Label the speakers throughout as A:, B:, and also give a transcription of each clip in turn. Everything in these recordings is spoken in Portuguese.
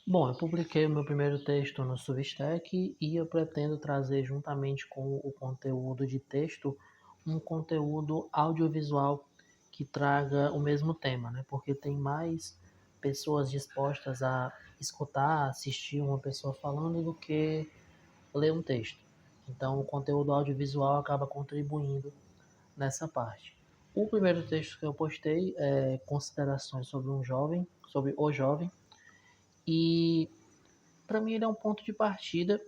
A: Bom, eu publiquei o meu primeiro texto no Substack e eu pretendo trazer juntamente com o conteúdo de texto um conteúdo audiovisual que traga o mesmo tema, né? Porque tem mais pessoas dispostas a escutar, assistir uma pessoa falando do que ler um texto. Então, o conteúdo audiovisual acaba contribuindo nessa parte. O primeiro texto que eu postei é considerações sobre um jovem, sobre o jovem, e para mim ele é um ponto de partida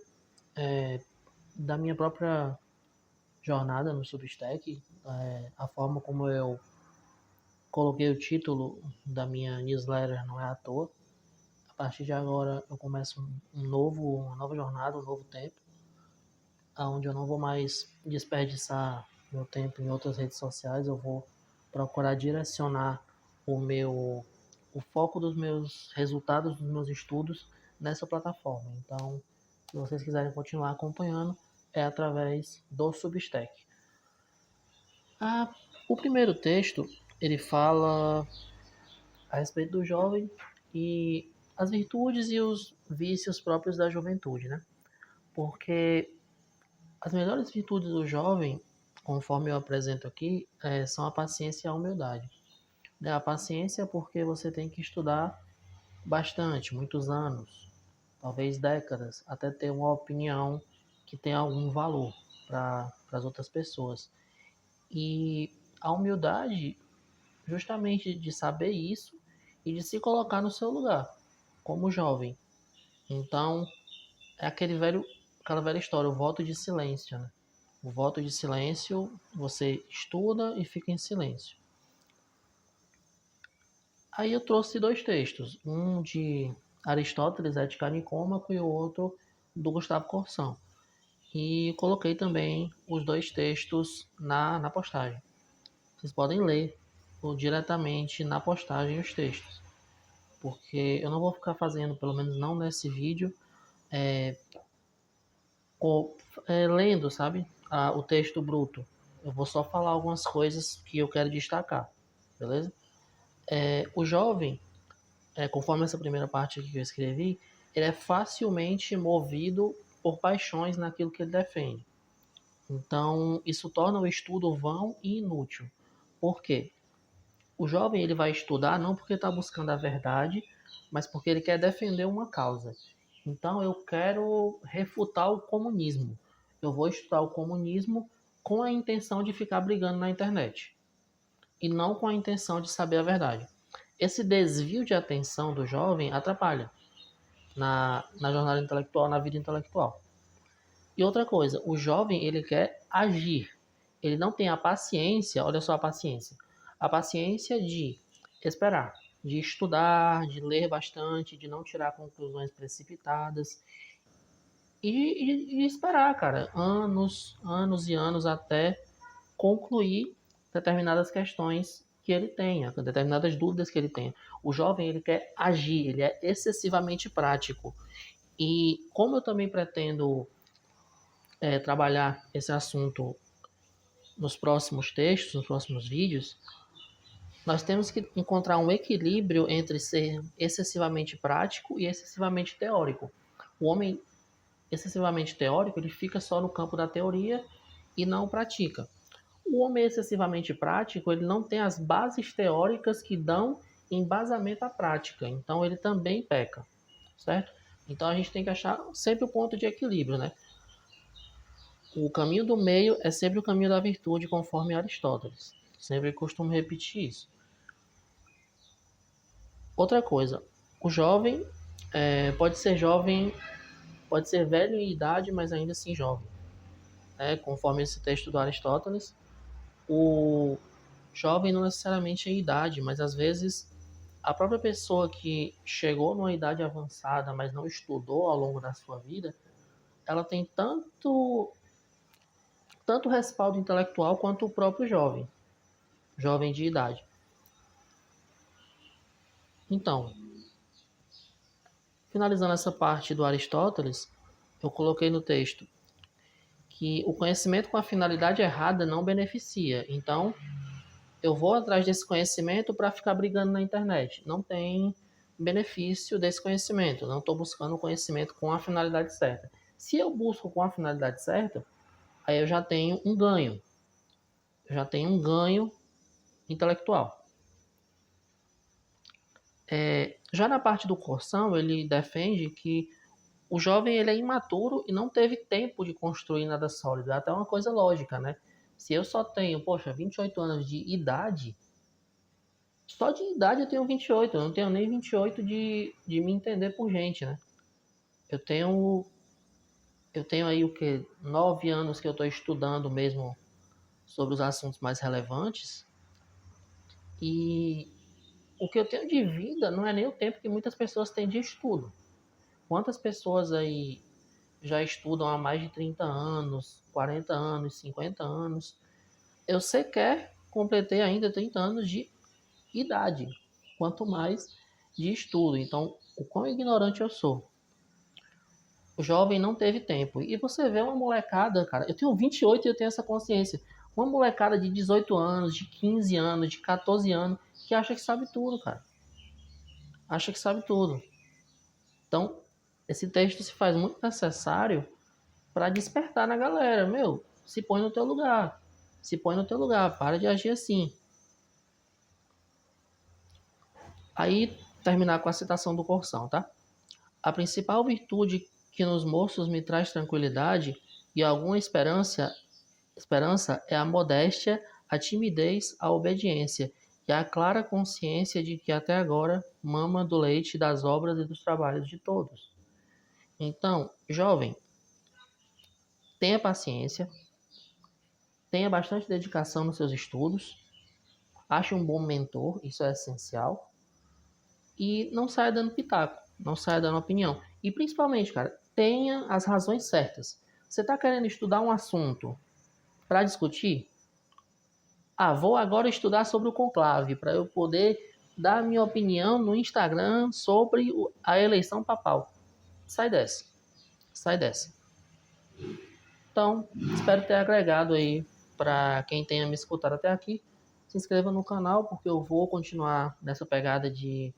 A: da minha própria jornada no Substack, a forma como eu coloquei o título da minha newsletter não é à toa. A partir de agora eu começo uma nova jornada, um novo tempo, onde eu não vou mais desperdiçar meu tempo em outras redes sociais, eu vou procurar direcionar o foco dos meus resultados dos meus estudos nessa plataforma. Então, se vocês quiserem continuar acompanhando, é através do Substack. Ah, o primeiro texto, ele fala a respeito do jovem e as virtudes e os vícios próprios da juventude, né? Porque as melhores virtudes do jovem, conforme eu apresento aqui, são a paciência e a humildade. A paciência porque você tem que estudar bastante, muitos anos, talvez décadas, até ter uma opinião que tenha algum valor para as outras pessoas. E a humildade, justamente de saber isso e de se colocar no seu lugar, como jovem. Então, é aquela velha história, o voto de silêncio, né? O voto de silêncio, você estuda e fica em silêncio. Aí eu trouxe dois textos, um de Aristóteles, Ética Nicômaco, e o outro do Gustavo Corsão. E coloquei também os dois textos na postagem. Vocês podem ler diretamente na postagem os textos, porque eu não vou ficar fazendo, pelo menos não nesse vídeo, lendo, sabe, o texto bruto. Eu vou só falar algumas coisas que eu quero destacar, beleza? O jovem, conforme essa primeira parte aqui que eu escrevi, ele é facilmente movido por paixões naquilo que ele defende. Então, isso torna o estudo vão e inútil. Por quê? O jovem ele vai estudar não porque está buscando a verdade, mas porque ele quer defender uma causa. Então, eu quero refutar o comunismo. Eu vou estudar o comunismo com a intenção de ficar brigando na internet e não com a intenção de saber a verdade. Esse desvio de atenção do jovem atrapalha na jornada intelectual, na vida intelectual. E outra coisa, o jovem ele quer agir. Ele não tem a paciência, olha só a paciência de esperar, de estudar, de ler bastante, de não tirar conclusões precipitadas e esperar, cara, anos e anos até concluir determinadas questões que ele tenha, determinadas dúvidas que ele tenha. O jovem ele quer agir, ele é excessivamente prático. E como eu também pretendo trabalhar esse assunto nos próximos textos, nos próximos vídeos, nós temos que encontrar um equilíbrio entre ser excessivamente prático e excessivamente teórico. O homem excessivamente teórico, ele fica só no campo da teoria e não pratica. O homem excessivamente prático, ele não tem as bases teóricas que dão embasamento à prática, então ele também peca, certo? Então a gente tem que achar sempre o ponto de equilíbrio, né? O caminho do meio é sempre o caminho da virtude, conforme Aristóteles. Sempre costumo repetir isso. Outra coisa, o jovem, pode ser velho em idade, mas ainda assim jovem. Conforme esse texto do Aristóteles, o jovem não necessariamente é idade, mas às vezes a própria pessoa que chegou numa idade avançada, mas não estudou ao longo da sua vida, ela tem tanto respaldo intelectual quanto o próprio jovem de idade. Então, finalizando essa parte do Aristóteles, eu coloquei no texto que o conhecimento com a finalidade errada não beneficia. Então, eu vou atrás desse conhecimento para ficar brigando na internet. benefício desse conhecimento, não estou buscando o conhecimento com a finalidade certa. Se eu busco com a finalidade certa, aí eu já tenho um ganho. Eu já tenho um ganho intelectual. Já na parte do Corção, ele defende que o jovem ele é imaturo e não teve tempo de construir nada sólido. É até uma coisa lógica, né? Se eu só tenho, 28 anos de idade, só de idade eu tenho 28, eu não tenho nem 28 de me entender por gente, né? Eu tenho aí o que 9 anos que eu estou estudando mesmo sobre os assuntos mais relevantes, e o que eu tenho de vida não é nem o tempo que muitas pessoas têm de estudo. Quantas pessoas aí já estudam há mais de 30 anos, 40 anos, 50 anos? Eu sequer completei ainda 30 anos de idade, quanto mais de estudo. Então, o quão ignorante eu sou. O jovem não teve tempo. E você vê uma molecada, cara, eu tenho 28 e eu tenho essa consciência. Uma molecada de 18 anos, de 15 anos, de 14 anos, que acha que sabe tudo, cara. Acha que sabe tudo. Então, esse texto se faz muito necessário para despertar na galera. Meu, se põe no teu lugar. Se põe no teu lugar. Para de agir assim. Aí, terminar com a citação do Corção, tá? A principal virtude que nos moços me traz tranquilidade e alguma esperança é a modéstia, a timidez, a obediência e a clara consciência de que até agora mama do leite das obras e dos trabalhos de todos. Então, jovem, tenha paciência, tenha bastante dedicação nos seus estudos, ache um bom mentor, isso é essencial, e não saia dando pitaco, não saia dando opinião. E principalmente, cara, tenha as razões certas. Você está querendo estudar um assunto para discutir? Ah, vou agora estudar sobre o conclave para eu poder dar minha opinião no Instagram sobre a eleição papal. Sai dessa. Sai dessa. Então, espero ter agregado aí para quem tenha me escutado até aqui. Se inscreva no canal porque eu vou continuar nessa pegada de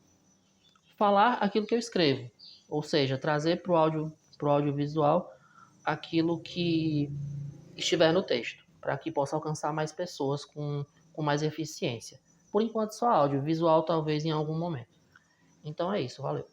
A: falar aquilo que eu escrevo. Ou seja, trazer para o audiovisual aquilo que estiver no texto, para que possa alcançar mais pessoas com mais eficiência. Por enquanto, só áudio, visual talvez em algum momento. Então é isso, valeu.